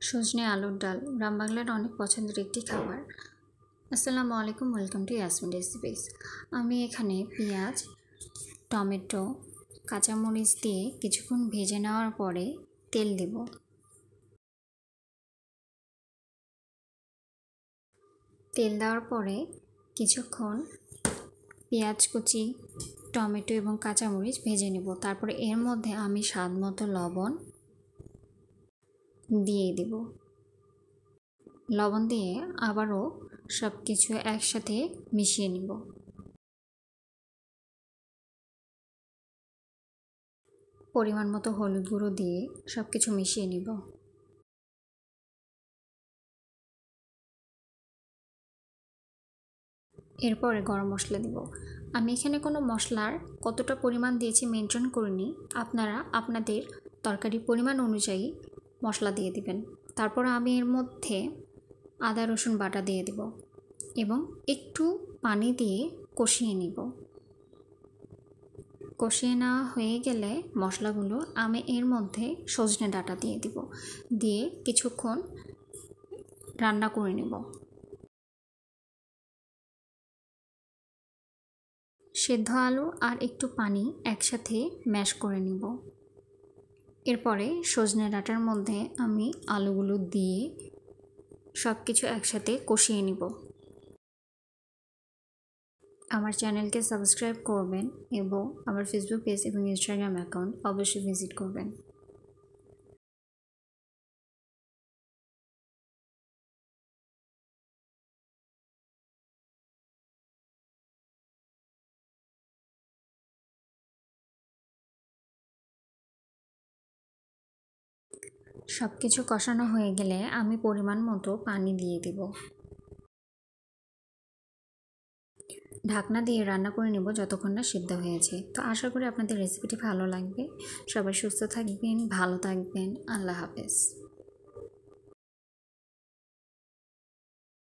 সজনে আলুর ডাল গ্রাম বাংলার অনেক পছন্দের একটি খাবার। আসসালামু আলাইকুম, ওয়েলকাম টু ইয়াসমিন রেসিপিস। আমি এখানে পেঁয়াজ, টমেটো, কাঁচামরিচ দিয়ে কিছুক্ষণ ভেজে নেওয়ার পরে তেল দেব। তেল দেওয়ার পরে কিছুক্ষণ পেঁয়াজ কুচি, টমেটো এবং কাঁচামরিচ ভেজে নেব। তারপরে এর মধ্যে আমি স্বাদ মতো লবণ দিয়ে দেব। লবণ দিয়ে আবারও সব কিছু একসাথে মিশিয়ে নিব। পরিমাণ মতো হলুদ গুঁড়ো দিয়ে সব কিছু মিশিয়ে নিব। এরপরে গরম মশলা দিব। আমি এখানে কোনো মশলার কতটা পরিমাণ দিয়েছি মেনটেন করিনি, আপনারা আপনাদের তরকারির পরিমাণ অনুযায়ী মশলা দিয়ে দিবেন। তারপর আমি এর মধ্যে আদা রসুন বাটা দিয়ে দেব এবং একটু পানি দিয়ে কষিয়ে নিব। কষিয়ে নেওয়া হয়ে গেলে মশলাগুলো আমি এর মধ্যে সজনে ডাঁটা দিয়ে দিব, দিয়ে কিছুক্ষণ রান্না করে নেব। সেদ্ধ আলু আর একটু পানি একসাথে ম্যাশ করে নিব। এরপরে সজনে ডাঁটার মধ্যে আমি আলুগুলো দিয়ে সব কিছু একসাথে কষিয়ে নিব। আমার চ্যানেলকে সাবস্ক্রাইব করবেন এবং আমার ফেসবুক পেজ এবং ইনস্টাগ্রাম অ্যাকাউন্ট অবশ্যই ভিজিট করবেন। সব কিছু কষানো হয়ে গেলে আমি পরিমাণ মতো পানি দিয়ে দেব। ঢাকনা দিয়ে রান্না করে নেব যতক্ষণ না সিদ্ধ হয়েছে। তো আশা করি আপনাদের রেসিপিটি ভালো লাগবে। সবাই সুস্থ থাকবেন, ভালো থাকবেন। আল্লাহ হাফেজ।